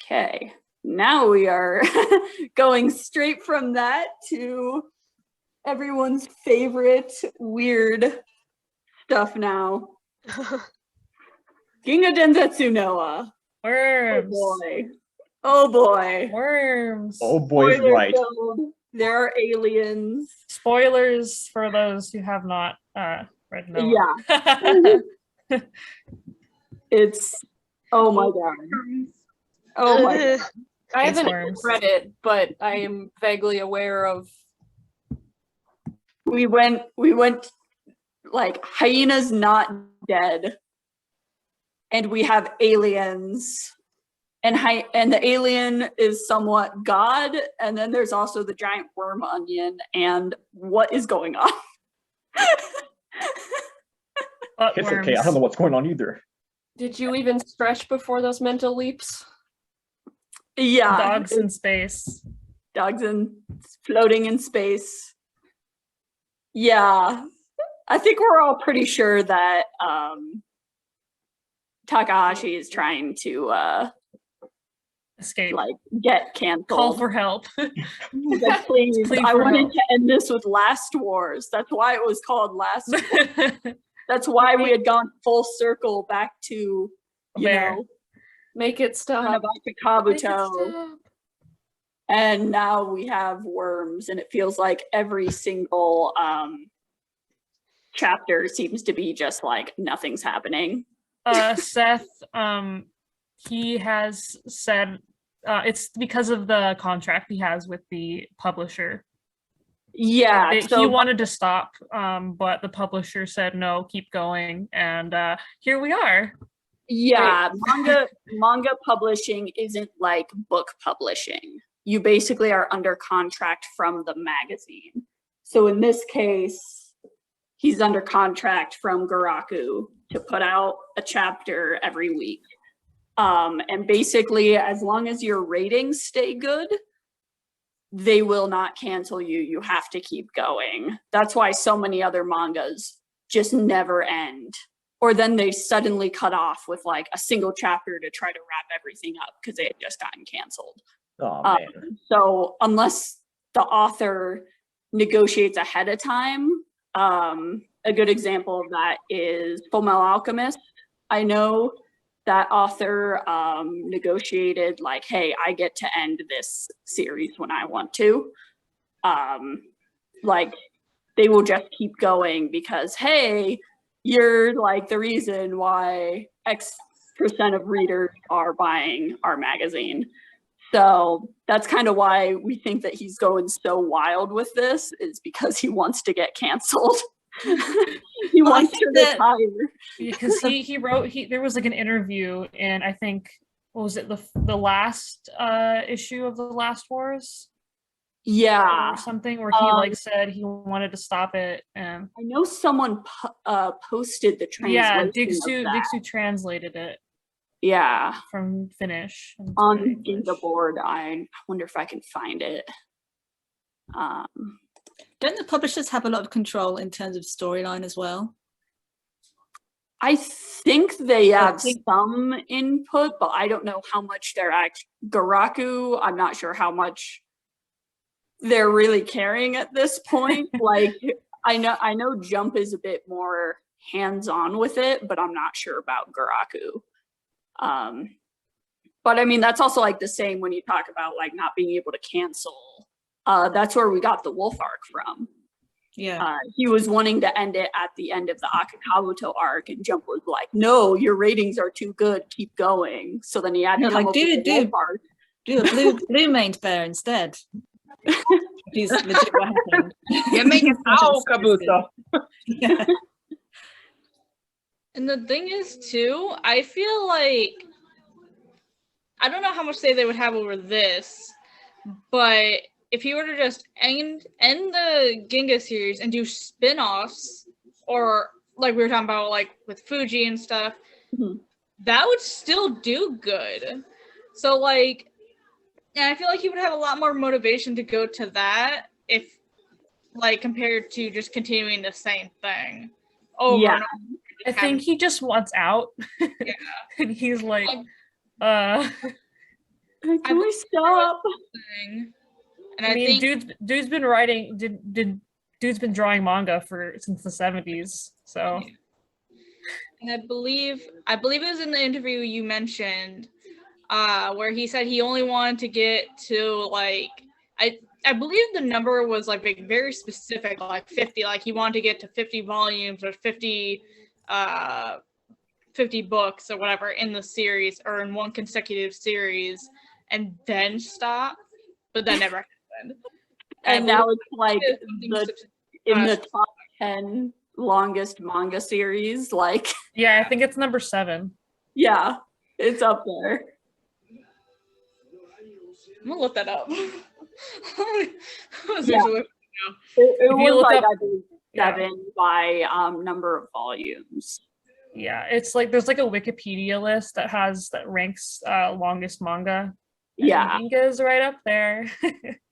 Okay, now we are going straight from that to everyone's favorite weird stuff now. Ginga Densetsu Noah. Worms. Oh boy. Oh boy. Worms. Oh boy, is right. There are aliens. Spoilers for those who have not read Noah. Yeah. It's, oh my god. Oh my god. I It's haven't worms. read it, but I am vaguely aware of. We went like hyena's not dead, and we have aliens, and the alien is somewhat god, and then there's also the giant worm onion, and what is going on? It's okay. I don't know what's going on either. Did you even stretch before those mental leaps? Yeah, Dogs in space. dogs floating in space. Yeah, I think we're all pretty sure that Takahashi is trying to Escape. like get canceled. Call for help. Like, please, I wanted to end this with Last Wars. That's why it was called Last Wars. That's why we had gone full circle back to, you know, make it stop. Kabuto. And now we have worms, and it feels like every single chapter seems to be just like nothing's happening. Seth, he has said it's because of the contract he has with the publisher. Yeah, he wanted to stop, but the publisher said no, keep going, and here we are. Yeah, manga publishing isn't like book publishing. You basically are under contract from the magazine. So in this case, he's under contract from Garaku to put out a chapter every week. And basically, as long as your ratings stay good, they will not cancel you. You have to keep going. That's why so many other mangas just never end. Or then they suddenly cut off with like a single chapter to try to wrap everything up because they had just gotten canceled. Oh, man. So unless the author negotiates ahead of time, a good example of that is Fullmetal Alchemist. I know that author negotiated like, hey, I get to end this series when I want to. Like, they will just keep going because, hey, you're like the reason why X% of readers are buying our magazine. So that's kind of why we think that he's going so wild with this, is because he wants to get canceled. He wants to retire. Because he wrote, there was like an interview in, I think, what was it, the last issue of the Last Wars? Yeah. Or something where he like said he wanted to stop it. And I know someone posted the translation. Yeah, Dixu translated it. Yeah. From Finnish. On the board, I wonder if I can find it. Don't the publishers have a lot of control in terms of storyline as well? I think they have some input, but I don't know how much they're Garaku, I'm not sure how much they're really caring at this point. Like, I know Jump is a bit more hands-on with it, but I'm not sure about Garaku. But I mean, that's also like the same when you talk about like not being able to cancel. That's where we got the Wolf arc from. Yeah. He was wanting to end it at the end of the Akakabuto arc, and Jump was like, no, your ratings are too good, keep going. So then he had to come up with the Wolf arc. Do a blue main fair instead. He's legit what happened. Yeah, make it all Kabuto. Yeah. And the thing is, too, I feel like, I don't know how much say they would have over this, but if you were to just end the Ginga series and do spin-offs, or like we were talking about, like with Fuji and stuff, that would still do good. So like, and I feel like he would have a lot more motivation to go to that if, like, compared to just continuing the same thing over and over. I think he just wants out. Yeah. And he's like, Can we stop? thing. And I I mean, think dude's been writing, dude's been drawing manga since the 70s. So and I believe it was in the interview you mentioned, where he said he only wanted to get to like I believe the number was like very specific, like 50. Like he wanted to get to 50 volumes or 50 books or whatever in the series or in one consecutive series, and then stop. But that never happened. And now it's like Something in the top 10 longest manga series. Like, yeah, I think it's number 7. yeah, it's up there. I'm gonna look that up. Yeah. It If you was look like up- I believe 7 by number of volumes. Yeah, it's like there's like a Wikipedia list that ranks longest manga. And Yeah. manga is right up there.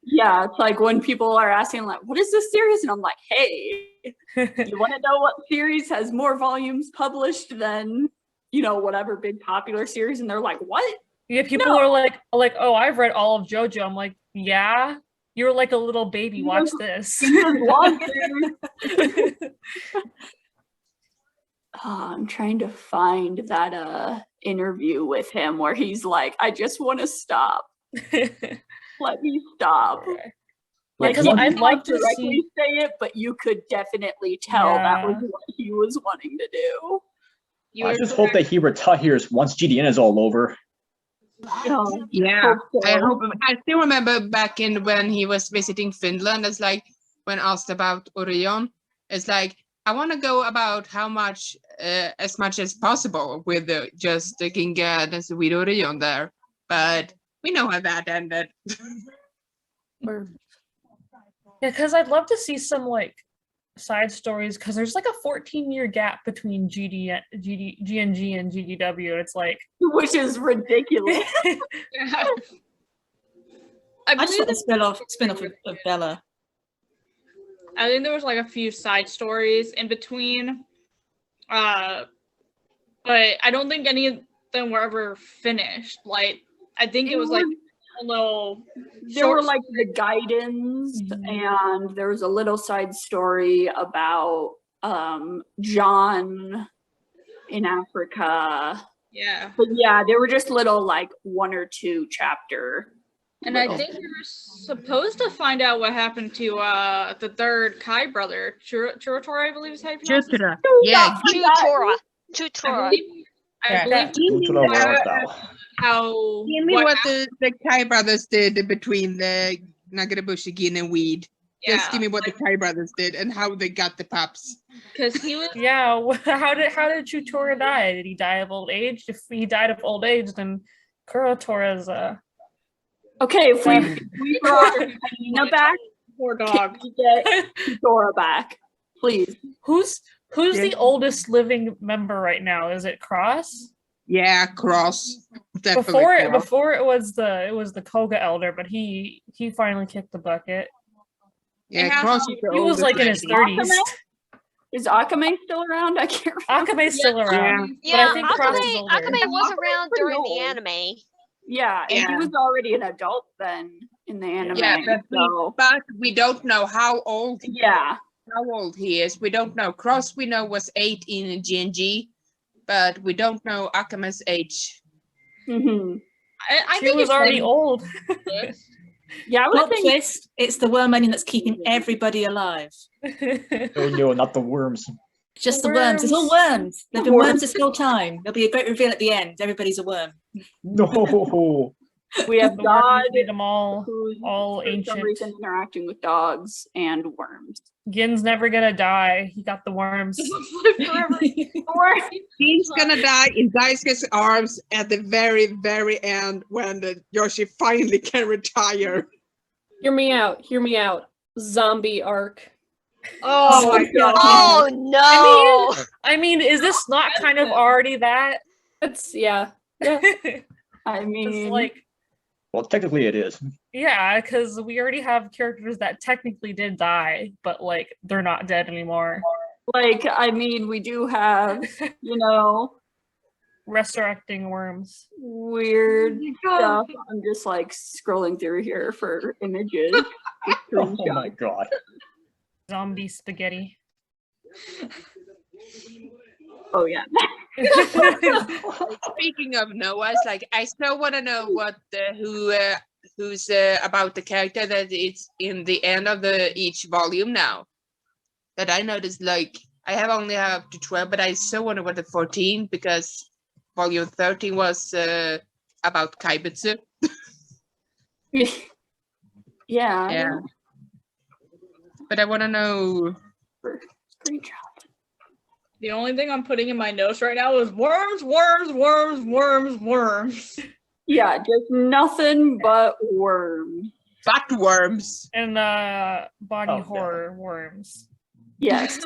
Yeah, it's like when people are asking like, what is this series? And I'm like, hey, you want to know what series has more volumes published than, whatever big popular series? And they're like, what? Yeah, people No. are like, oh, I've read all of JoJo. I'm like, yeah, you're like a little baby. Watch this. I'm trying to find that interview with him where he's like, I just want to stop. Let me stop. Yeah, Like, 'cause he I'd didn't, love to directly see- say it, but you could definitely tell that was Yeah. what he was wanting to do. You I were just hope that correct. he retires once GDN is all over. Yeah, I so. hope. I still remember back in when he was visiting Finland. It's like when asked about Orion, it's like I want to go about how much, as much as possible with just the Ginga and with Orion there, but we know how that ended. Yeah, because I'd love to see some like side stories because there's like a 14-year gap between GNG and GDW. It's like Which is ridiculous. Yeah. I just believe want the spin-off of Bella. I think there was like a few side stories in between, but I don't think any of them were ever finished. Like I think it was like a little. There were short like the guidance, Mhm. and there was a little side story about John in Africa. Yeah, But yeah, they were just little like 1 or 2 chapter. and I little think we were supposed to find out what happened to the third Kai brother, Churatora, I believe is how you pronounce it. Jutra. Yeah, Tutora. I Tutora. believe, Yeah. I believe Due to the lifestyle. how Give me what what the Kai brothers did between the Nagarabushi Gin and Weed. Just give me what the Kai brothers did and how they got the pups. because he was yeah, how did Chutora die? Did he die of old age? If he died of old age, then Kurotora's Okay, if we brought Nina back, poor can dog. we get Dora back, please? who's Yeah. the oldest living member right now? Is it Cross? Yeah, Cross. Definitely Cross. Before it was the Koga elder, but he finally kicked the bucket. Yeah, It has Cross to is be- the He was like in oldest his lady. 30s. Is Akame still around? I can't remember. Akame's still around. Yeah, I think Cross is older. Akame was around pretty during the old. anime. Yeah, and he Yeah. was already an adult then in the anime. Yeah, but we don't know how old he is. We don't know. Cross we know was 8 in GNG, but we don't know Akame's age. Hmm. I She think was it's already fun. old. Yeah, I would Plot think twist, it's the worm onion that's keeping everybody alive. No, not the worms. Just the worms. It's all worms. They've been worms this whole time. There'll be a great reveal at the end. Everybody's a worm. No. we have The God worms made them all who's all for some ancient. reason interacting with dogs and worms. Gin's never gonna die. He got the worms. Forever. He's gonna die in Daisuke's arms at the very, very end when the Yoshi finally can retire. Hear me out. Hear me out. Zombie arc. Oh my god. Oh no! I mean, is this not kind of already that? That's yeah. I It's mean, like, Well, technically it is. yeah, because we already have characters that technically did die, but like they're not dead anymore. we do have, resurrecting worms. Weird stuff. I'm just like scrolling through here for images. Oh my god. Zombie spaghetti. Oh yeah. Speaking of Noah's, like I still want to know what who's about the character that it's in the end of each volume now. That I noticed, like I have only up to 12, but I still wonder what the 14 because volume 13 was about Kaibutsu. Yeah. Yeah. But I want to know. Screenshot. The only thing I'm putting in my notes right now is worms, worms, worms, worms, worms. Yeah, just nothing but worms. Butt worms. And body Oh, no. horror worms. Yes.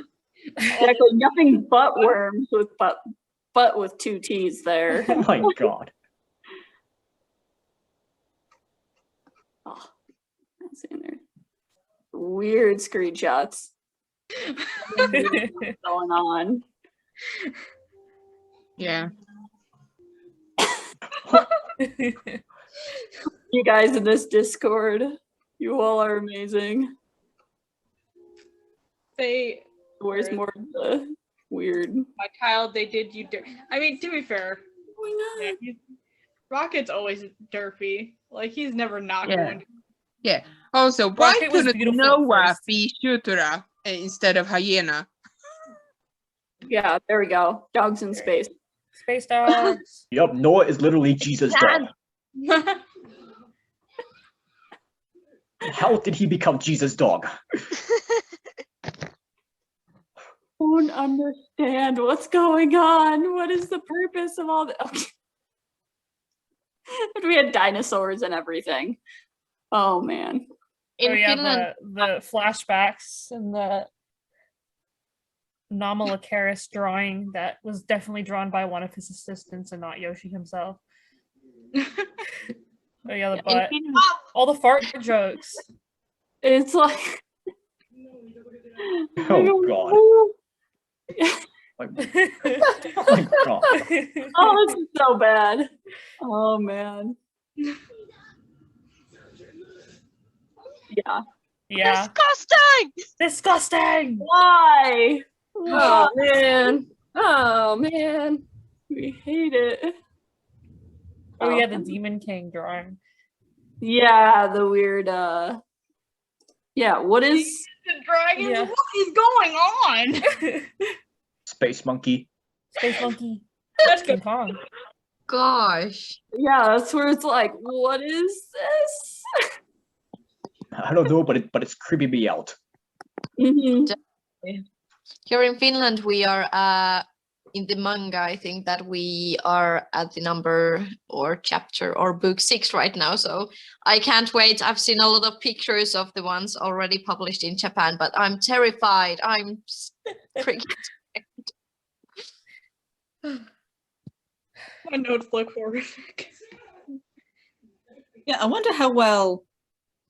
Exactly. Nothing but worms with but with 2 T's there. Oh my god. Oh, that's in there. Weird screenshots. What's going on? Yeah. You guys in this Discord, you all are amazing. Where's more of the weird? My child, they did you dirt. I mean, to be fair, yeah, Rocket's always derpy. Like he's never not going to. Yeah. Also, why Rocket was couldn't beautiful at Noah first. be Shutura instead of Hyena? Yeah, there we go. Dogs in space. Space dogs. Yup, Noah is literally Jesus' dog. How did he become Jesus' dog? Don't understand what's going on. What is the purpose of all this? Okay. But we had dinosaurs and everything. Oh man. In Oh yeah, Finland, the flashbacks and the Nomalocaris drawing that was definitely drawn by one of his assistants and not Yoshi himself. Oh yeah, the in butt. Finland, All the fart jokes. It's like Oh god. Like, oh my god. oh, this is so bad. Oh man. Yeah. Yeah. Disgusting! Disgusting! Why? oh man, oh man. We hate it. Oh yeah, the Demon King drawing. Yeah, the weird yeah, what is The dragons, Yeah. what is going on? Space monkey. Space Monkey. That's King good. Kong. Gosh. yeah, that's where it's like, what is this? I don't know, but it's creeping me out. Mhm. Here in Finland, we are in the manga. I think that we are at the number or chapter or book 6 right now. So I can't wait. I've seen a lot of pictures of the ones already published in Japan, but I'm terrified. I'm freaking. My notes look horrific. Yeah, I wonder how well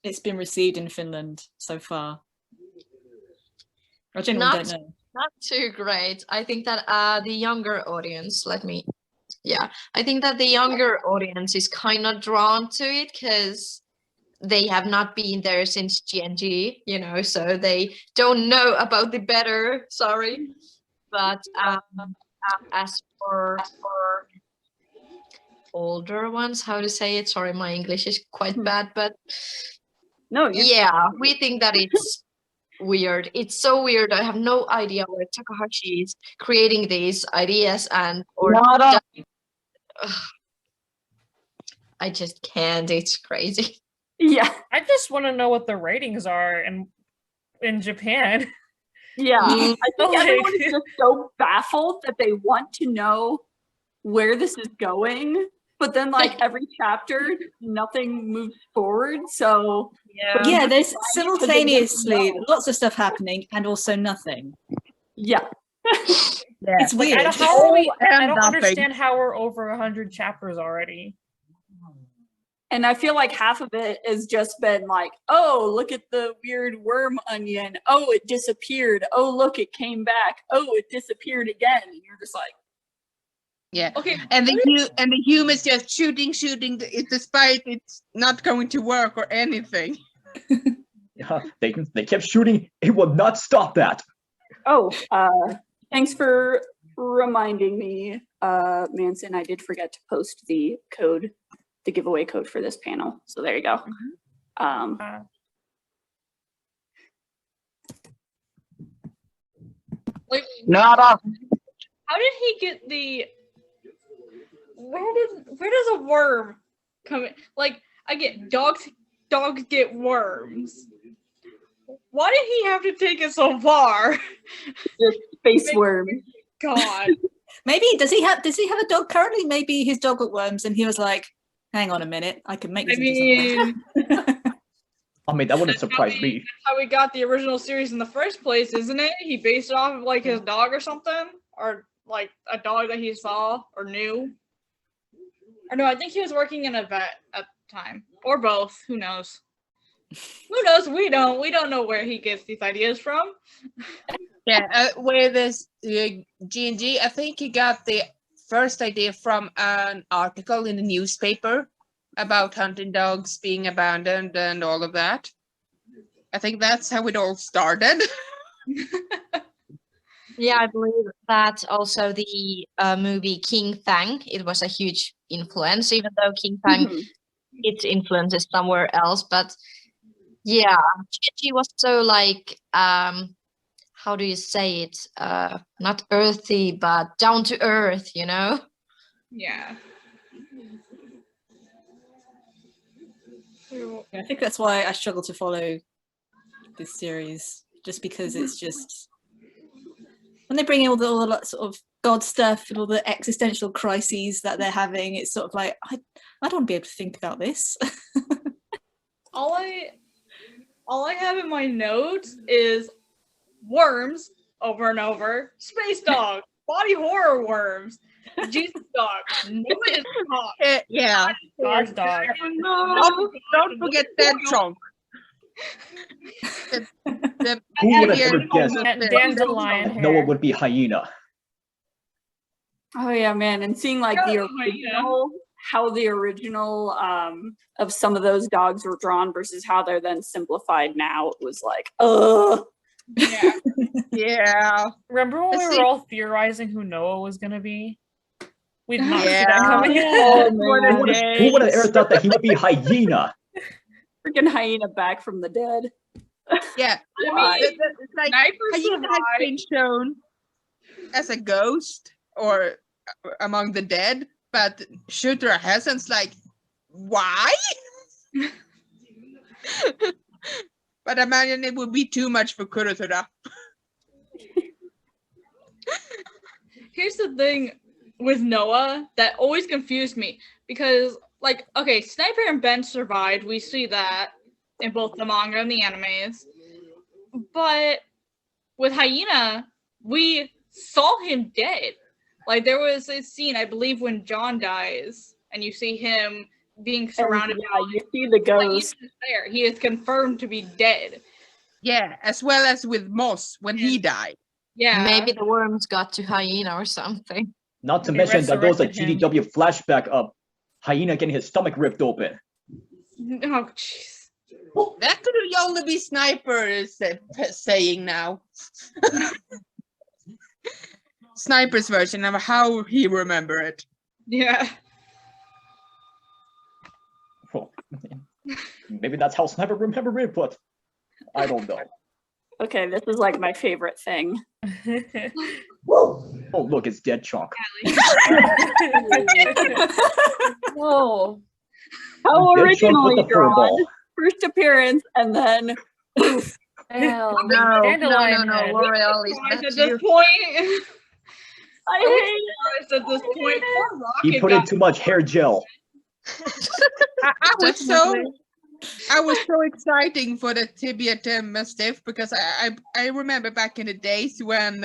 it's been received in Finland so far. I genuinely Not- don't know. Not too great. I think that the younger audience, I think that the younger audience is kind of drawn to it because they have not been there since GNG, so they don't know about the better, sorry. But as for older ones, how to say it? Sorry, my English is quite bad, but No, you're yeah, we think that it's weird. It's so weird. I have no idea where Takahashi is creating these ideas or not up. I just can't. It's crazy. Yeah. I just want to know what the ratings are in Japan. Yeah. I think Like- everyone is just so baffled that they want to know where this is going. But then like every chapter, nothing moves forward. So Yeah, there's Right, simultaneously know. lots of stuff happening and also nothing. yeah. It's Like, weird. I don't nothing. understand how we're over 100 chapters already. And I feel like half of it has just been like, oh, look at the weird worm onion. Oh, it disappeared. Oh, look, it came back. Oh, it disappeared again. And you're just like, Yeah. Okay. And the humans just shooting, despite it's not going to work or anything. Yeah, they kept shooting. It would not stop that. Oh, thanks for reminding me, Manson. I did forget to post the code, the giveaway code for this panel. So there you go. Like, Nada. how did he get the? Where does a worm come in? Like, I get dogs get worms. Why did he have to take it so far? The space worm. God. Maybe does he have a dog currently? Maybe his dog got worms and he was like, hang on a minute, I can make this into something. I mean, that wouldn't surprise me. That's how we got the original series in the first place, isn't it? He based it off of like his dog or something, or like a dog that he saw or knew. Or no, I think he was working in a vet at the time, or both. Who knows? Who knows? We don't know where he gets these ideas from. Yeah, with this G&G, I think he got the first idea from an article in the newspaper about hunting dogs being abandoned and all of that. I think that's how it all started. Yeah, I believe that also the movie King Fang, it was a huge influence, even though King Fang, its influence is somewhere else. But yeah, she was so like, how do you say it? Not earthy, but down to earth, you know? Yeah. I think that's why I struggle to follow this series, just because it's just when they bring in all the sort of God stuff and all the existential crises that they're having, it's sort of like I don't want to be able to think about this. All I have in my notes is worms over and over, space dog, body horror worms, Jesus dog, Noah's dog. Yeah. God's dog. Don't forget that chunk. The Who would have ever guessed Dandelion hair. Noah would be hyena? Oh yeah, man, and seeing like the original, how the original of some of those dogs were drawn versus how they're then simplified now, it was like, Yeah. Yeah. Remember when we See- were all theorizing who Noah was gonna be? We did not see Yeah. that coming. Who would have ever thought that he would be hyena? freaking hyena back from the dead. Yeah. I mean, It's like Snipers hyena has been shown as a ghost or among the dead, but Shooter hasn't. It's like, why? But I imagine it would be too much for Kurotada. Here's the thing with Noah that always confused me because, like, okay, Sniper and Ben survived. We see that in both the manga and the animes. But with Hyena, we saw him dead. Like, there was a scene, I believe, when John dies, and you see him being surrounded And, yeah, you see the by ghost. Hyenas there. He is confirmed to be dead. Yeah, as well as with Moss when he died. Yeah. Maybe the worms got to Hyena or something. Not to They mention that there was a resurrected him. GDW flashback of hyena getting his stomach ripped open. Oh, jeez. That could only be Sniper saying now. Sniper's version of how he remember it. Yeah. Well, maybe that's how Sniper remember it, but I don't know. Okay, this is like my favorite thing. Oh, look, it's dead chunk. Oh, how Dead chunk originally with the drawn. furball. First appearance and then poof. No, Dandelion head. L'Oreal is Guys, not at you. this point, I hate guys, at this point, poor He Rocket put in got too much hair gel. I was so exciting for the Tibet Mastiff because I remember back in the days when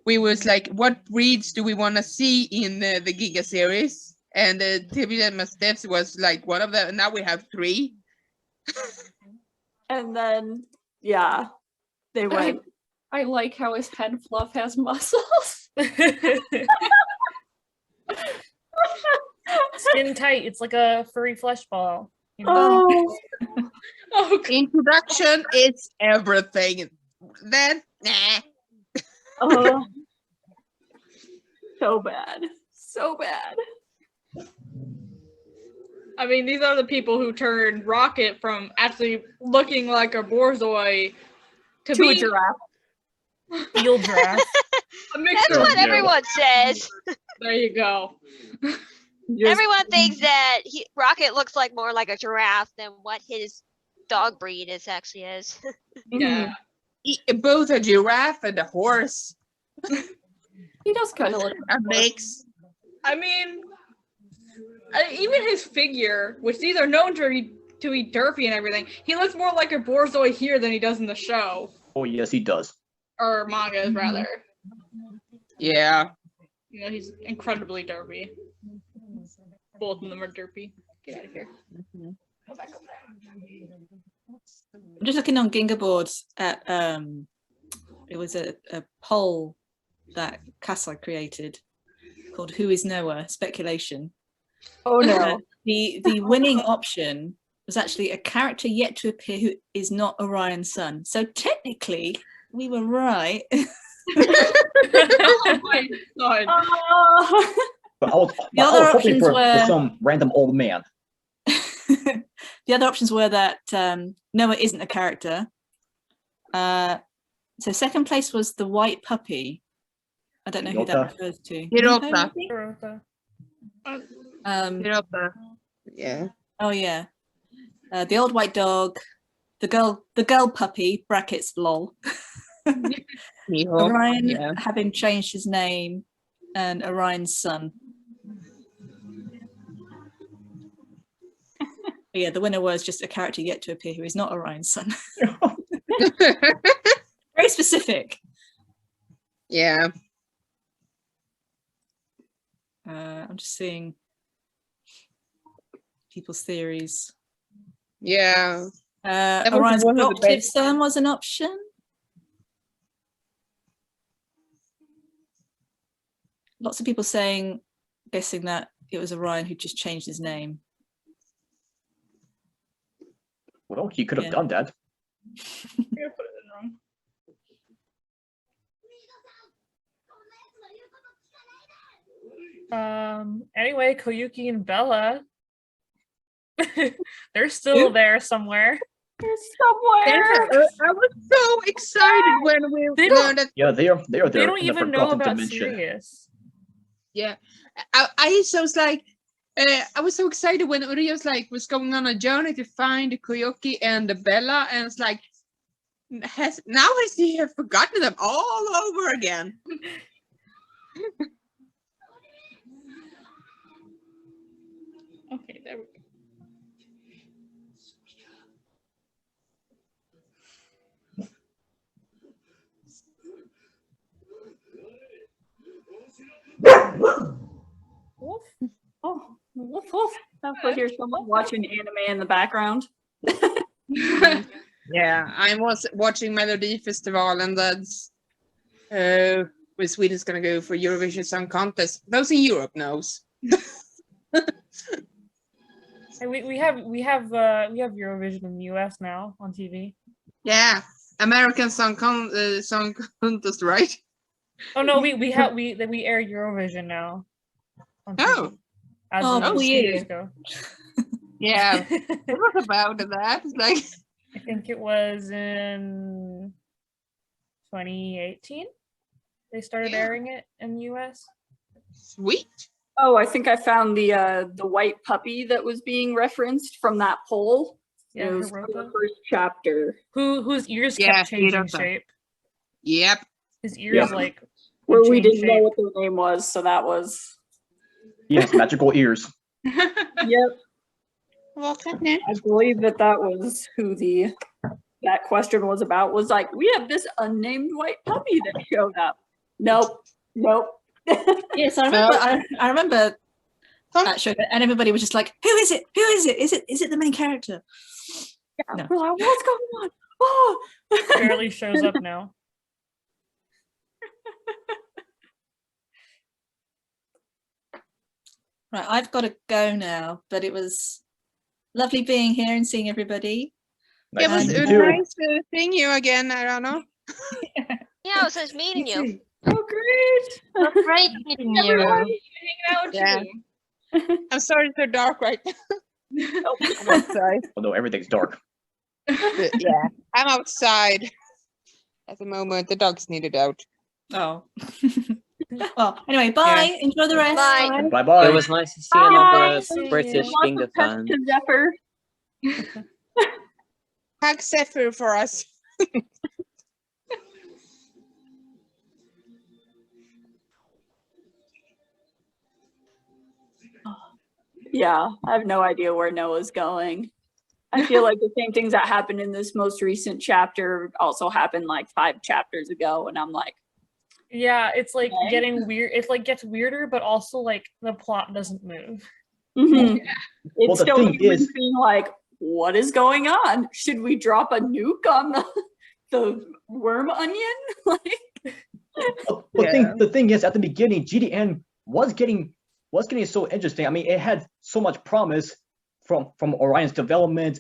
we was like, what breeds do we want to see in the Giga series? And the Tibet Mastiffs was like one of them. And now we have 3. And then, yeah, they went. I like how his head fluff has muscles. Skin tight. It's like a furry flesh ball. You know? Oh, Oh, God. Introduction is everything. Then, nah. oh. So bad. So bad. I mean, these are the people who turned Rocket from actually looking like a Borzoi to To a being giraffe. Field giraffe. a mixture. That's what Yeah. everyone says. There you go. Just- Everyone thinks that Rocket looks like more like a giraffe than what his dog breed actually is. Yeah. Both a giraffe and a horse. He does kind of look. A mix. I mean, even his figure, which these are known to be derpy and everything, he looks more like a Borzoi here than he does in the show. Oh yes, he does. Or mangas, rather. Yeah. You know, he's incredibly derpy. Both of them are derpy. Get out of here. I'm just looking on Ginga boards at it was a poll that Kasai created called "Who is Noah?" Speculation. Oh no. The winning option was actually a character yet to appear who is not Orion's son. So technically, we were right. Oh my god. But I was, The I other was hoping options for were- some random old man. The other options were that Noah isn't a character. So second place was the white puppy. I don't know who that Hirota. refers to. Hirota. Hirota. Yeah. Oh yeah. The old white dog, the girl puppy, brackets lol. Miho. Orion Yeah. having changed his name, and Orion's son. But yeah, the winner was just a character yet to appear who is not Orion's son. Very specific. Yeah. I'm just seeing people's theories. Yeah. was Orion's one of the adoptive best. son was an option. Lots of people guessing that it was Orion who just changed his name. Well, he could have Yeah. done that. I'm gonna put it in wrong. Anyway, Koyuki and Bella. They're still there somewhere. Somewhere. I was so excited when we They don't- learned that. Yeah, they are They there don't in the even know forgotten about dimension. Sirius. Yeah. I so was like, I was so excited when Urios was going on a journey to find Koyoki and Bella, and it's like, has he have forgotten them all over again? Okay, there we go. Woof. Oh, woof, woof. I could hear someone watching anime in the background. Yeah, I was watching Melody Festival, and that's where Sweden's gonna go for Eurovision Song Contest. Those in Europe knows. And we have Eurovision in the US now on TV. Yeah, American Song Contest, right? Oh no, we air Eurovision now. On TV, Oh, as Oh, of cool 2 you. years ago. yeah. What about that? It's like, I think it was in 2018. They started Yeah. airing it in the US. sweet. Oh, I think I found the white puppy that was being referenced from that poll. Yeah, it was from the Hirota. first chapter Whose ears Yeah, kept changing Hirota. shape. Yep. His ears Yeah. like where would we change didn't know shape. what their name was, so that was He has magical ears. yep. I believe that was who that question was about. Was like, we have this unnamed white puppy that showed up. Nope. Yes, I remember. I remember that show, and everybody was just like, "Who is it? Who is it? Is it the main character?" No. We're like, what's going on? Oh. barely shows up now. Right, I've got to go now, but it was lovely being here and seeing everybody. Nice It was seeing you too. nice seeing you again, Arano. Yeah, it was nice meeting you. Oh, great. That's great meeting you. Hanging out with Yeah. you. I'm sorry it's so dark right now. I'm outside. Although everything's dark. But yeah, I'm outside at the moment. The dog's needed out. Oh. Well, anyway, bye. Enjoy the rest. Bye. Bye bye. It was nice to see Bye. another See you. British Lots Ginga of pets fan. to Zephyr. Hug Zephyr for us. Yeah, I have no idea where Noah's going. I feel like the same things that happened in this most recent chapter also happened like 5 chapters ago, and I'm like, Yeah, it's like Okay. getting weird. It like gets weirder, but also like the plot doesn't move. mhm. Well, It's the still thing humans is- being like, what is going on? Should we drop a nuke on the worm onion? Like, The thing is, at the beginning, GDN was getting so interesting. I mean, it had so much promise from Orion's development,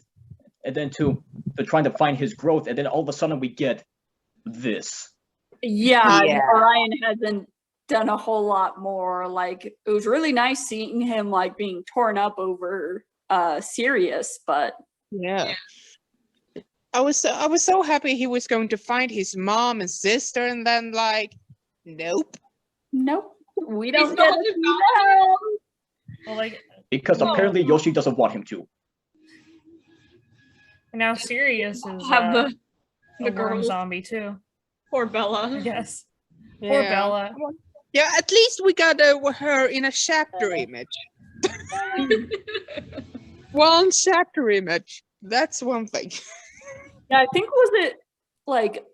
and then to trying to find his growth, and then all of a sudden we get this. yeah, Yeah. Orion hasn't done a whole lot more. Like, it was really nice seeing him like being torn up over Sirius, but Yeah. I was so happy he was going to find his mom and sister, and then like, nope. nope, we He's don't not get to see developing. them. Well, like Because No. apparently Yoshi doesn't want him to. now Sirius is Have a the worm girls. zombie too. Poor I Bella. guess. Poor Yeah. Bella. Yeah, at least we got her in a chapter image. One chapter image. That's one thing. Yeah, I think was it like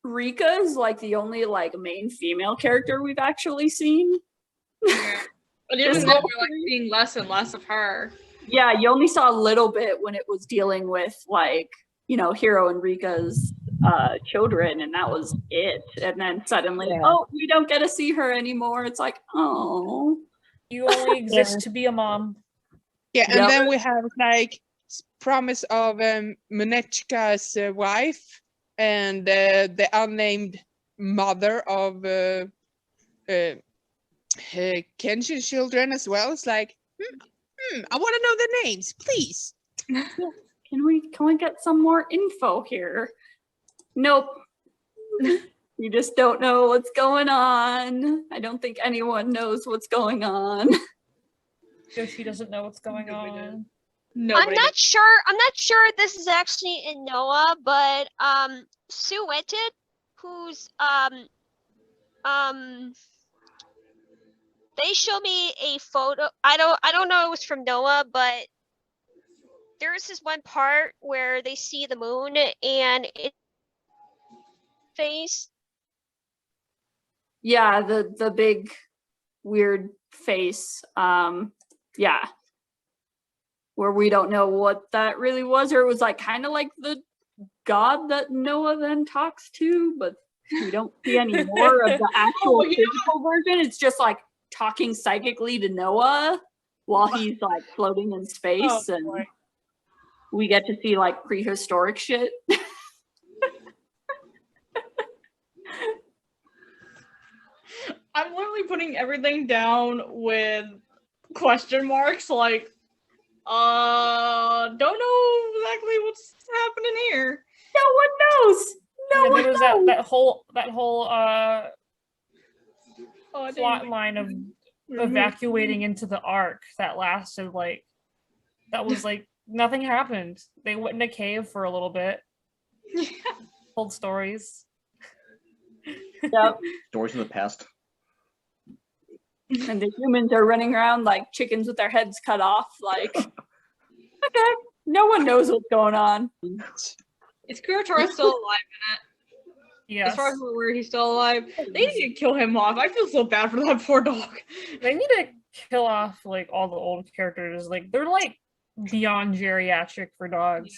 Rika is like the only like main female character we've actually seen. Yeah. But even Just then, all we're like seeing less and less of her. Yeah, you only saw a little bit when it was dealing with like, Hiro and Rika's children, and that was it. And then suddenly, Yeah. oh, we don't get to see her anymore. It's like, oh. You only exist to be a mom. Yeah, and Yep. then we have like promise of Munechka's wife and the unnamed mother of Kenshin's children as well. It's like, I want to know their names, please. Can we get some more info here? Nope. You just don't know what's going on. I don't think anyone knows what's going on. Yoshi doesn't know what's going on. Nobody I'm not sure this is actually in Noah, but Sue Wetted, who's they show me a photo. I don't know it was from Noah, but there is this one part where they see the moon and it face. Yeah, the big weird face. Yeah. Where we don't know what that really was, or it was like kind of like the god that Noah then talks to, but we don't see any more of the actual yeah. physical version. It's just like talking psychically to Noah while he's like floating in space, and boy. we get to see like prehistoric shit. I'm literally putting everything down with question marks, like, don't know exactly what's happening here. No one knows. No And one there was knows. that whole Oh, I didn't plot even- line of evacuating into the ark that lasted like nothing happened. They went in a cave for a little bit, told stories. Yep. Stories of the past. And the humans are running around like chickens with their heads cut off. Like, okay, no one knows what's going on. Is Kurotora still alive? Yes. As far as we're aware, he's still alive. They need to kill him off. I feel so bad for that poor dog. They need to kill off like all the old characters. Like they're like beyond geriatric for dogs.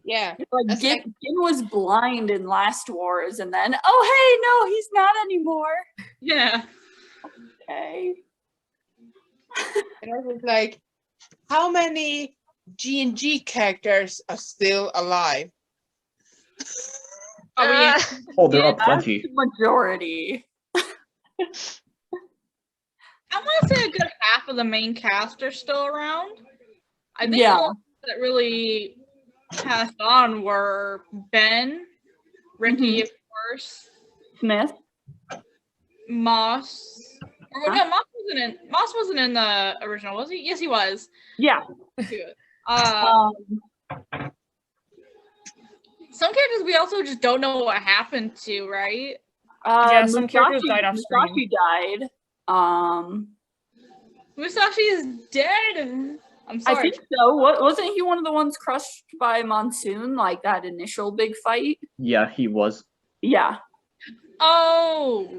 Yeah. Like That's Gin like- was blind in Last Wars, and then oh hey, no, he's not anymore. Yeah. Okay. And I was like, how many G&G characters are still alive? Are we in- Oh, there are That's plenty. the majority. I want to say a good half of the main cast are still around. I think Yeah. the ones that really passed on were Ben, Ricky, of course, Smith. Moss. Or, Huh? no, Moss wasn't in the original, was he? Yes, he was. Yeah. Some characters we also just don't know what happened to, right? Yeah, some characters died off screen. Musashi died. Musashi is dead. I'm I sorry. think so. Wasn't he one of the ones crushed by Monsoon, like that initial big fight? Yeah, he was. Yeah. Oh,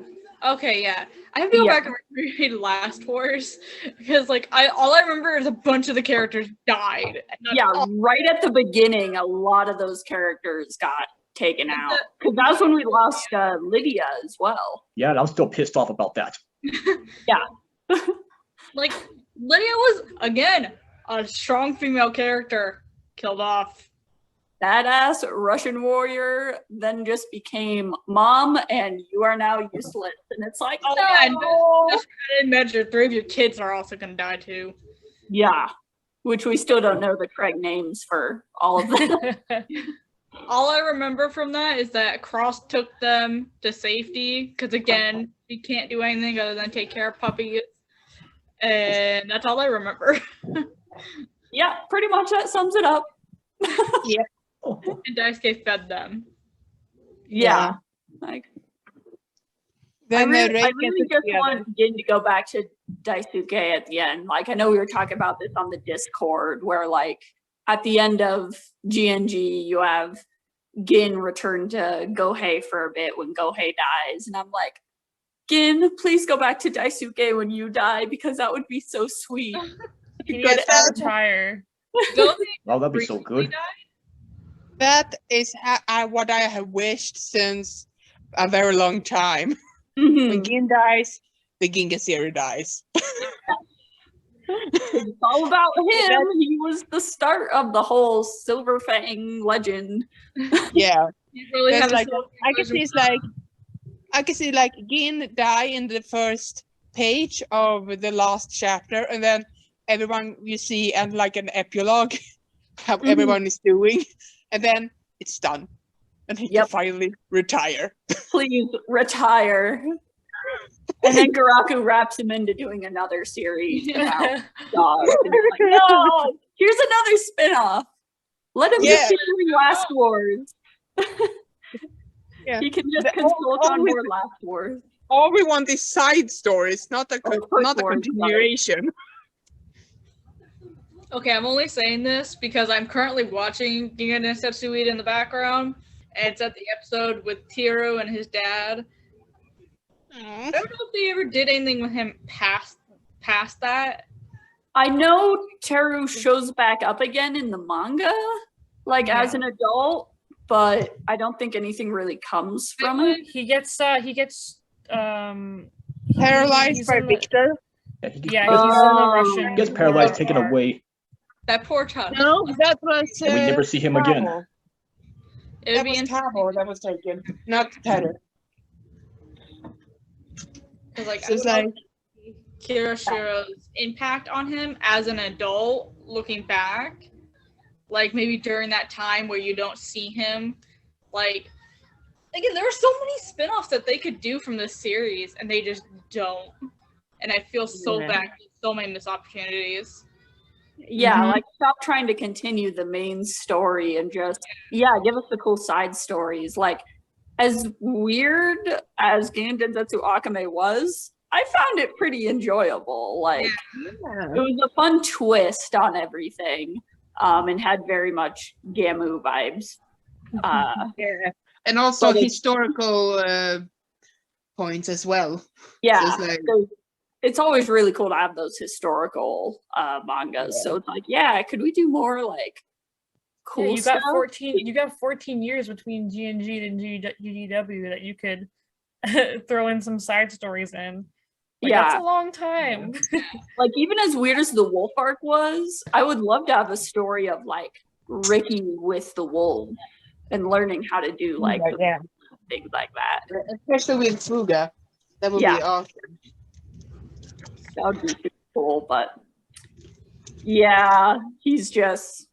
okay, yeah. I have to go Yeah. back and reread Last Wars because, like, all I remember is a bunch of the characters died. And that's Yeah, all- right at the beginning, a lot of those characters got taken out. Because that's when we lost Lydia as well. Yeah, and I'm still pissed off about that. Like, Lydia was again a strong female character killed off. Badass Russian warrior then just became mom, and you are now useless. And it's like, Oh, no. yeah, and just added measure, 3 of your kids are also gonna die too. Yeah, which we still don't know the correct names for all of them. All I remember from that is that Cross took them to safety because again, he can't do anything other than take care of puppies, and that's all I remember. Yeah, pretty much that sums it up. Oh, And Daisuke fed them. Yeah. Like, Then I Ray really gets just together. want Gin to go back to Daisuke at the end. Like, I know we were talking about this on the Discord, where like at the end of GNG, you have Gin return to Gohei for a bit when Gohei dies, and I'm like, Gin, please go back to Daisuke when you die because that would be so sweet. He Good needs to end. retire. Gohei wow, that'd be so recently good. died? That is what I have wished since a very long time. Mhm. When Gin dies, the Ginga series dies. It's all about him. He was the start of the whole Silver Fang legend. Yeah. You really That's have like, a I can see like Gin die in the first page of the last chapter, and then everyone you see and like an epilogue how everyone is doing, and then it's done, and he can Yep. finally retire. Please retire. And then Garaku wraps him into doing another series about dogs. And it's like, no, here's another spin-off. Let him just Yeah. keep doing Last Wars. Yeah. He can just The- consult all on we- more Last Wars. All we want is side stories, not a First not a Wars, continuation. Okay, I'm only saying this because I'm currently watching Ginga no Setsuid in the background, and it's at the episode with Tiro and his dad. I don't know if they ever did anything with him past that. I know Teru shows back up again in the manga, like as an adult, but I don't think anything really comes from it. He gets Paralyzed he's by in the- Victor. Yeah, he Yeah, gets, he's in the Russian. gets paralyzed, taken war. away, That poor child. No, that was. and we never see him again. Tabo. It would That be was interesting Tabo that was taken, not Tedder. because, like, So it's I would like, love to see Kiroshiro's impact on him as an adult, looking back, like maybe during that time where you don't see him, like. Again, there were so many spin-offs that they could do from this series, and they just don't. And I feel so Yeah. bad. So many missed opportunities. Yeah, Mhm. like stop trying to continue the main story and just give us the cool side stories. Like as weird as Ginga Densetsu Akame was, I found it pretty enjoyable. Like it was a fun twist on everything, and had very much Gamu vibes. yeah. And also But it- historical points as well. Yeah, So it's like- so it's always really cool to have those historical mangas. So it's like, could we do more like cool Yeah, you stuff? got 14. You got 14 years between GNG and GDW that you could throw in some side stories in. Like, that's a long time. Like, even as weird as the wolf arc was, I would love to have a story of like Ricky with the wolves and learning how to do like yeah, things like that. especially with Fuga, that would be awesome. That would be super cool, but yeah, he's just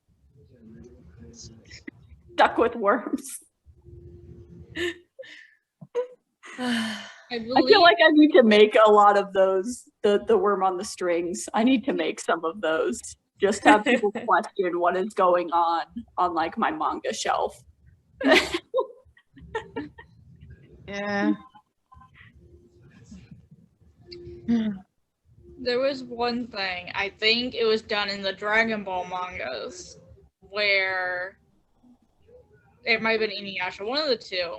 stuck with worms. I I feel like I need to make a lot of those, the worm on the strings. I need to make some of those. Just have people question what is going on like my manga shelf. Yeah. There was one thing, I think it was done in the Dragon Ball mangas, where it might have been Inuyasha, one of the two,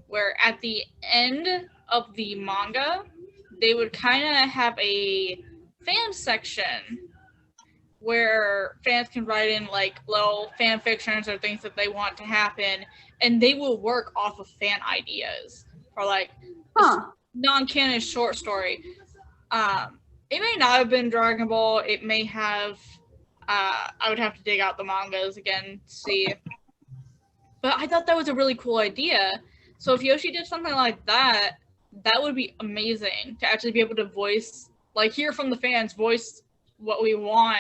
where at the end of the manga, they would kind of have a fan section where fans can write in like little fan fictions or things that they want to happen, and they will work off of fan ideas or like non-canon short story. It may not have been Dragon Ball. It may have. I would have to dig out the mangas again to see. But I thought that was a really cool idea. So if Yoshi did something like that, that would be amazing to actually be able to voice, like, hear from the fans, voice what we want,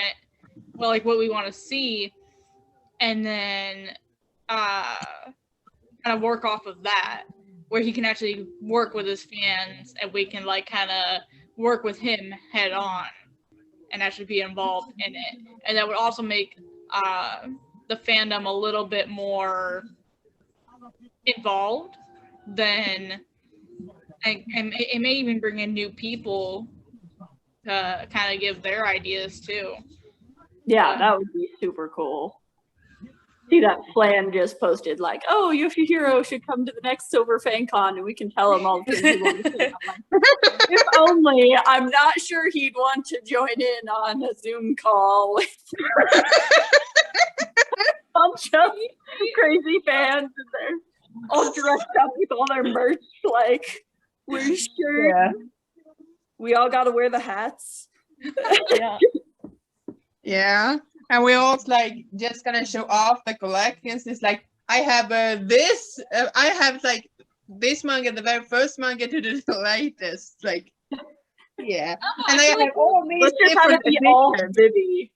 well, like what we want to see, and then kind of work off of that, where he can actually work with his fans, and we can like kind of work with him head on and actually be involved in it. And that would also make the fandom a little bit more involved than, and it may even bring in new people to kind of give their ideas too. Yeah, that would be super cool. See, that Flan just posted like, "Oh, Yoshihiro should come to the next Silver Fang Con, and we can tell him all the things we want to say." I'm like, if only. I'm not sure he'd want to join in on a Zoom call with a bunch of crazy fans, and they're all dressed up with all their merch. Like, we're sure we all got to wear the hats. Yeah. Yeah, and we all like just gonna show off the collections. It's like I have this. I have like this manga, the very first manga to the latest. Like, yeah, and I have all these Let's just have different it be all editions. Vivi,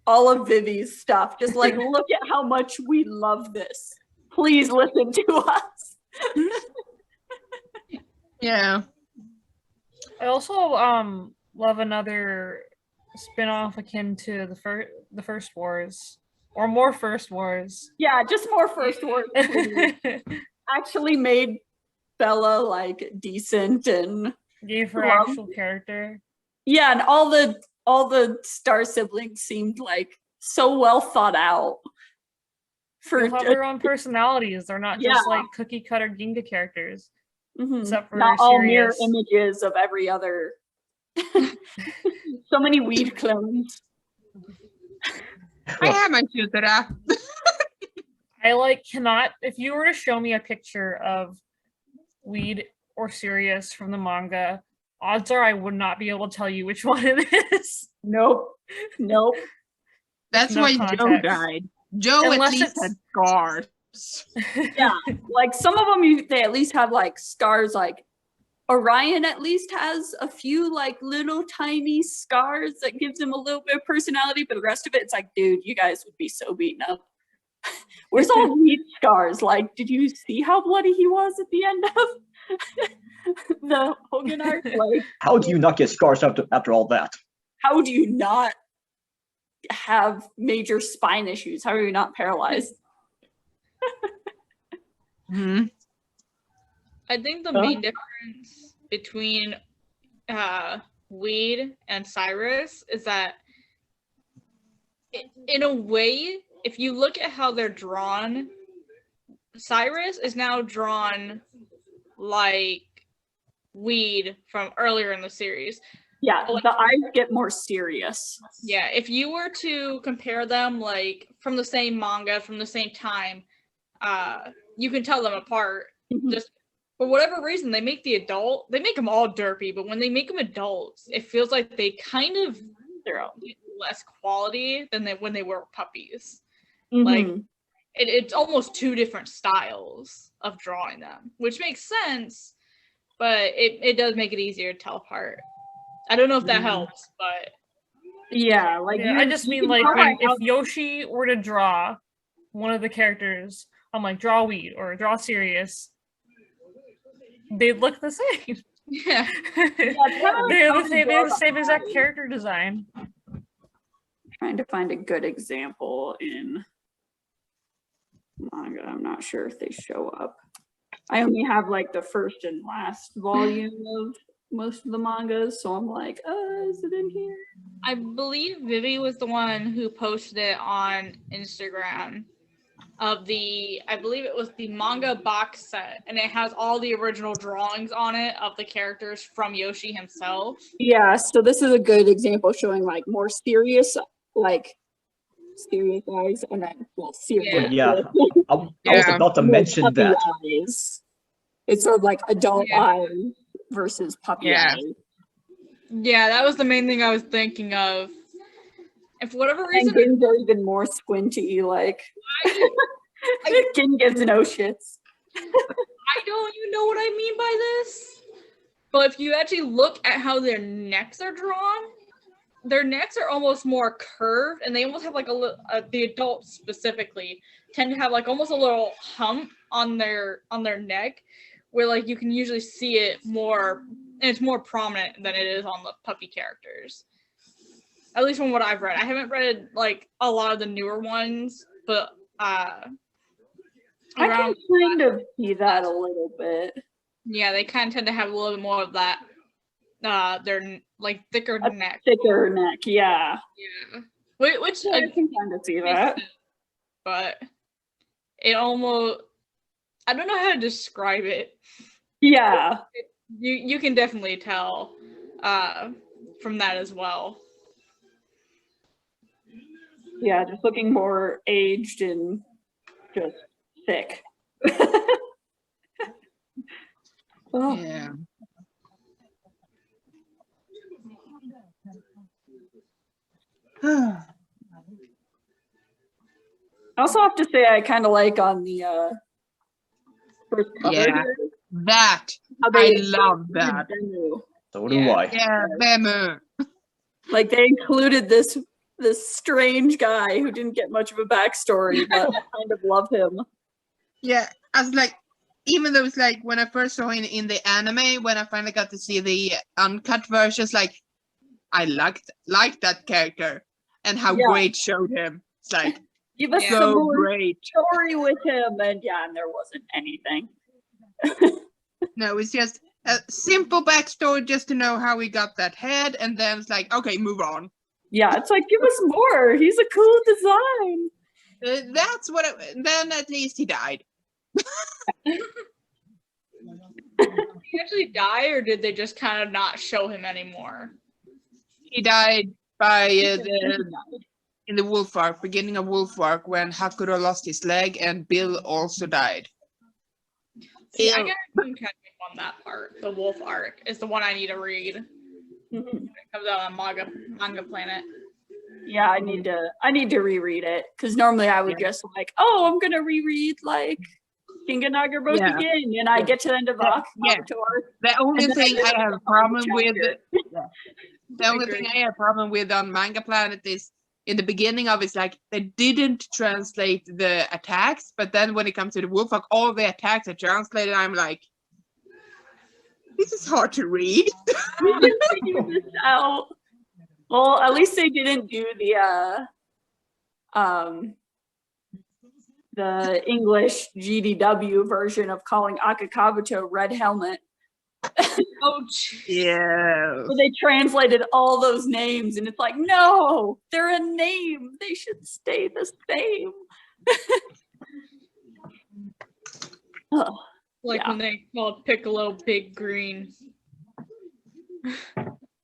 all of Vivi's stuff. Just like, look at how much we love this. Please listen to us. Yeah. I also love another spin-off akin to the First Wars, or more First Wars. Yeah, just more First Wars. Actually made Bella like decent and Gave her loved. actual character. Yeah, and all the star siblings seemed like so well thought out. They have their own personalities. They're not just like cookie cutter Ginga characters. Except for not all mirror Sirius. images of every other. So many weed clones. I have my tutora. I like cannot, if you were to show me a picture of Weed or Sirius from the manga, odds are I would not be able to tell you which one it is. Nope. That's No why Joe context. died. Joe Unless at least it's- had scars. Yeah, like some of them, they at least have like scars. Like Orion at least has a few like little tiny scars that gives him a little bit of personality, but the rest of it, it's like, dude, you guys would be so beaten up. Where's all Weed scars? Like, did you see how bloody he was at the end of the Hogan arc? Like, How do you not get scars after all that? how do you not have major spine issues? How are you not paralyzed? Hmm. I think the main difference between Weed and Cyrus is that in a way, if you look at how they're drawn, Cyrus is now drawn like Weed from earlier in the series. Yeah, the eyes get more serious. Yeah, if you were to compare them like from the same manga, from the same time, you can tell them apart. Mhm. Just for whatever reason, they make them all derpy, but when they make them adults, it feels like they kind of get less quality than when they were puppies. Like, it's almost two different styles of drawing them, which makes sense, but it does make it easier to tell apart. I don't know if that helps, but yeah, like Yeah, I just mean can like tell by when, how- if Yoshi were to draw one of the characters, I'm like, draw Weed or draw Sirius, they'd look the same. yeah. They have the draw same exact character design. trying to find a good example in manga. I'm not sure if they show up. I only have like the first and last volume of most of the mangas, so I'm like, is it in here? I believe Vivi was the one who posted it on Instagram of I believe it was the manga box set, and it has all the original drawings on it of the characters from Yoshi himself. Yeah, so this is a good example showing like more serious, like serious eyes, and then serious. Yeah, I was about to mention puppy that. eyes. It's sort of like adult Yeah. eye versus puppy Yeah. eye. Yeah, that was the main thing I was thinking of. And for whatever And reason, Gins are even more squinty, like Gin gives no shits. I don't even know what I mean by this. But if you actually look at how their necks are drawn, their necks are almost more curved, and they almost have like the adults specifically tend to have like almost a little hump on their neck, where like you can usually see it more, and it's more prominent than it is on the puppy characters. At least from what I've read. I haven't read like a lot of the newer ones, but I can kind of see that a little bit. yeah, they kind of tend to have a little bit more of that. They're like thicker neck. Thicker neck, yeah. Yeah. Which I can kind of see that. But it almost, I don't know how to describe it. Yeah. You can definitely tell from that as well. Yeah, just looking more aged and just thick. Oh. Yeah. I also have to say I kind of like on the first cover Yeah. here, That. how I they love included that. Benmu. So do Yeah. I. Yeah, Bemu. Like they included this strange guy who didn't get much of a backstory, but I kind of love him. Yeah, I was like, even though it's like when I first saw him in the anime, when I finally got to see the uncut versions, like I liked that character and how Yeah. great showed him. It's like Give us some so more great. story with him, and there wasn't anything. No, it's just a simple backstory just to know how he got that head, and then it's like, okay, move on. Yeah, it's like give us more. He's a cool design. That's what. Then at least he died. Did he actually die, or did they just kind of not show him anymore? He died by in the Wolf Arc, beginning of Wolf Arc, when Hakuro lost his leg and Bill also died. See, I Ew. gotta catch up on that part. The Wolf Arc is the one I need to read. It comes out on Manga Planet. Yeah, I need to reread it because normally I would just like, oh, I'm gonna reread like Ginga Nagaroki Yeah. again, and I get to the end of the Yeah. tour. The only And then thing I have a problem with, chapter. the only thing I have a problem with on Manga Planet is in the beginning of it's like they didn't translate the attacks, but then when it comes to the Wolf Arc, all the attacks are translated. I'm like, this is hard to read. We didn't figure this out. Well, at least they didn't do the English GDW version of calling Akakabuto Red Helmet. Oh, jeez. Yeah. Where they translated all those names, and it's like, no, they're a name. They should stay the same. Ugh. Like Yeah. when they called Piccolo Big Green.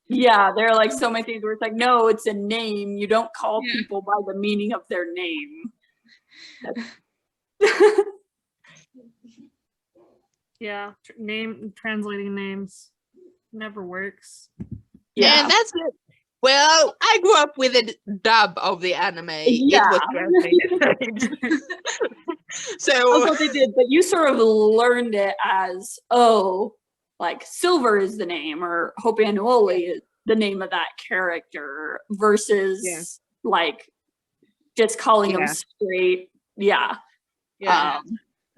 Yeah, there are like so many things where it's like, no, it's a name. You don't call Yeah. people by the meaning of their name. Yeah, translating names never works. Yeah. And that's it. Well, I grew up with a dub of the anime. Yeah. It was translated. That's So what they did, but you sort of learned it as, oh, like Silver is the name, or Hope Annuoli is the name of that character, versus like just calling them Yeah. straight. Yeah. yeah,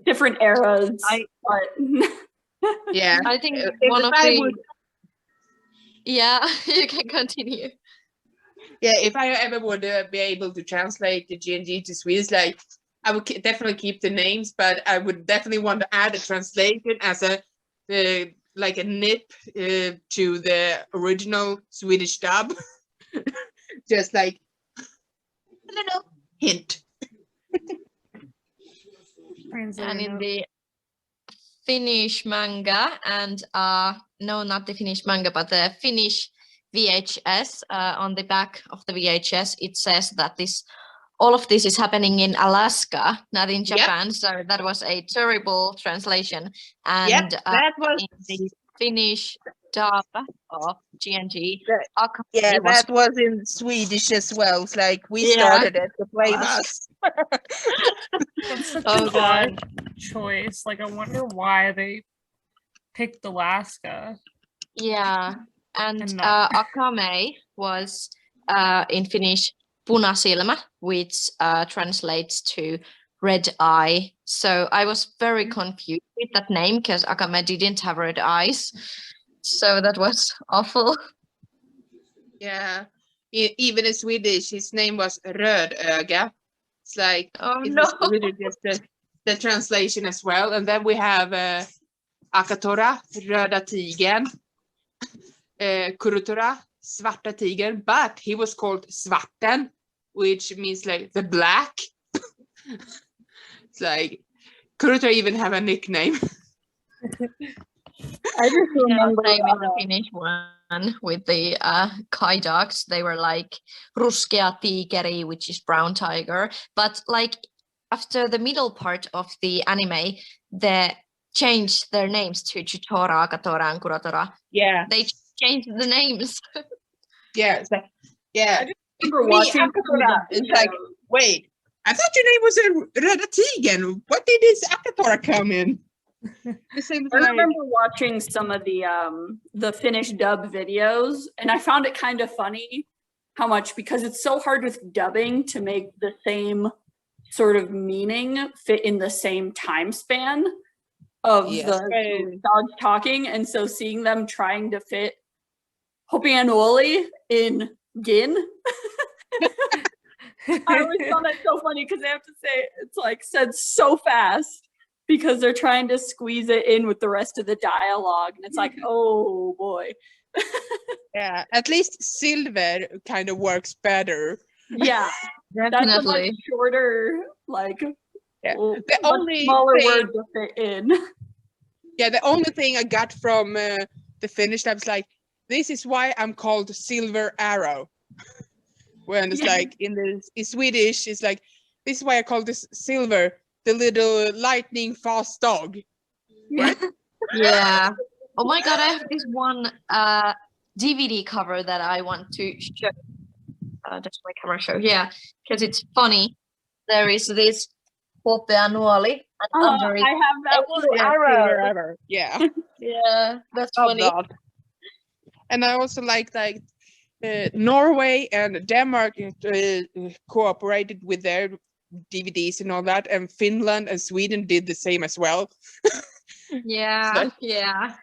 Different eras. I- but yeah. I think If one of I the would- yeah, you can continue. Yeah, if I ever would be able to translate the GNG to Swedish, like I would definitely keep the names, but I would definitely want to add a translation as a like a nip to the original Swedish dub, just like a little hint. And in the Finnish manga and no, not the Finnish manga, but the Finnish VHS, on the back of the VHS, it says that all of this is happening in Alaska, not in Yep. Japan. So that was a terrible translation. And Yep, that was in the Finnish dub of GNG, That- Akame yeah, was that was in Swedish as well. It's like we Yeah. started it to blame Alaska. us. That's such Oh, an God. odd choice. Like, I wonder why they picked Alaska. Yeah, and And not- Akame was in Finnish punasilmä, which translates to red eye. So I was very confused with that name because Akame didn't have red eyes. So that was awful. Yeah, even in Swedish, his name was Rödöga. It's like Oh it no. was really just the translation as well. And then we have Akatora, Röda tigern, Kurutora, Svarta tigern, but he was called Svarten, which means like the black. It's like Kurutora even have a nickname. I just remember Same in the Finnish one with the Kai dogs. They were like ruskea tigeri, which is brown tiger. But like after the middle part of the anime, they changed their names to Chutora, Akatora, and Kuratora. Yeah, They changed the names. yeah, it's like, yeah. remember Me, watching Akatora, it's like, wait, I thought your name was a Röda tigern. What did this Akatora come in? The same I like, remember watching some of the Finnish dub videos, and I found it kind of funny how much, because it's so hard with dubbing to make the same sort of meaning fit in the same time span of Yes. the dogs talking, and so seeing them trying to fit Hopi Annuoli in Gin. I always found that so funny because they have to say it's like said so fast because they're trying to squeeze it in with the rest of the dialogue, and it's like, oh boy. yeah, at least Silver kind of works better. Yeah, that's a much Definitely. shorter, like Yeah. much The only smaller thing- word to fit in. Yeah, the only thing I got from the Finnish dub is like, this is why I'm called Silver Arrow. When it's Yeah. like in Swedish, it's like, this is why I call this Silver, the little lightning fast dog. Right? Yeah. Oh my god, I have this one DVD cover that I want to show. That's my camera show. Yeah, because it's funny. There is this Hope Annuoli and under it. I have that one. Yeah, Silver Arrow. Yeah. Yeah, that's Love funny. that. And I also like Norway and Denmark cooperated with their DVDs and all that, and Finland and Sweden did the same as well. Yeah, So- yeah.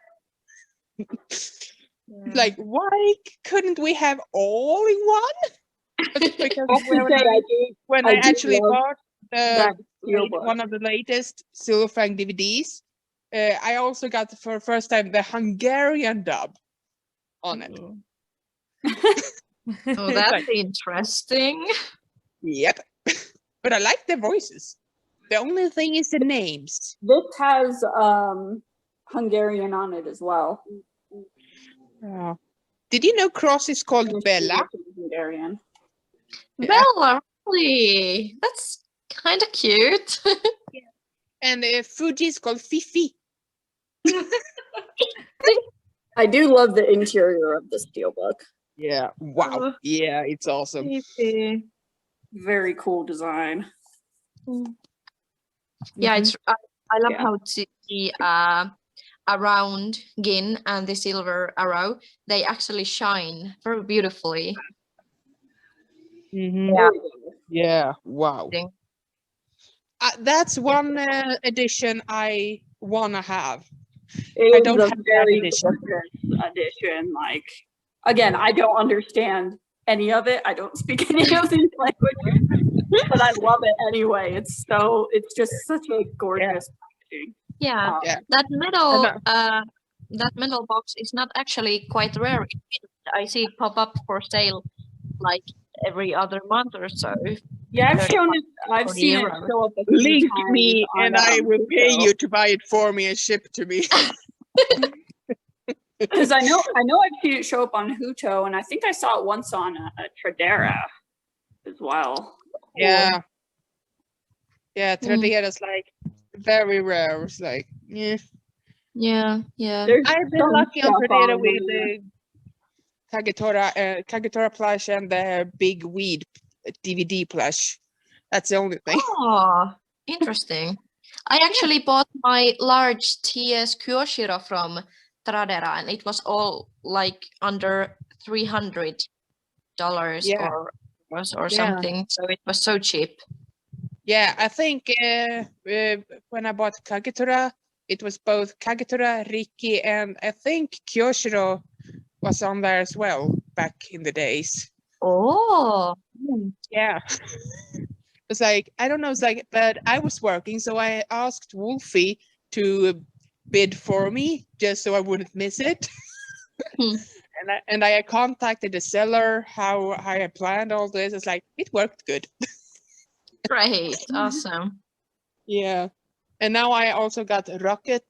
Like, why couldn't we have all in one? But because when I I do actually love bought that steelbook. one of the latest Silver Fang DVDs, I also got for the first time the Hungarian dub on it. Oh, that's interesting. Yep. But I like their voices. The only thing is the names. This has Hungarian on it as well. Oh. Did you know Cross is called Bella? Hungarian. Yeah. Bella, really? That's kind of cute. And Fuji is called Fifi. I do love the interior of the steelbook. Yeah. Wow. Yeah, it's awesome. Creepy. Very cool design. Yeah, it's I love Yeah. how to see around Gin and the silver arrow, they actually shine very beautifully. Mhm. Yeah. Yeah. Wow. Thing. That's one edition I wanna have. It I is don't a have that very edition. gorgeous edition. Like, again, I don't understand any of it. I don't speak any of these languages, but I love it anyway. It's just such a gorgeous packaging. Yeah, Yeah. that know. metal box is not actually quite rare. I see it pop up for sale like every other month or so. Yeah, I've 35 seen it €40. show up a few Link times me on, and I will pay Pluto. you to buy it for me and ship to me. Because I know I've seen it show up on Huto, and I think I saw it once on Tradera as well. Yeah. Yeah, Tradera's like very rare. It's like, yeah. Yeah, yeah. There's I've been some lucky on stuff Tradera on with there. the Kagetora plush and the big weed DVD plush. That's the only thing. Oh, interesting. I actually bought my large TS Kyoshiro from Tradera, and it was all like under $300 Yeah. or something. So it was so cheap. Yeah, I think when I bought Kagetora, it was both Kagetora, Riki, and I think Kyoshiro was on there as well back in the days. Oh, Yeah. It's like, I don't know, it's like, but I was working, so I asked Wolfie to bid for me just so I wouldn't miss it. And I contacted the seller how I had planned all this. It's like, it worked good. great. Awesome. Yeah. And now I also got Rocket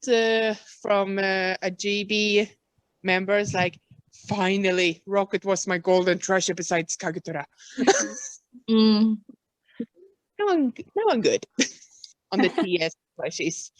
from a GB member. It's like, finally, Rocket was my golden treasure besides Kagetora. Mm. Now I'm good on the TS plushies.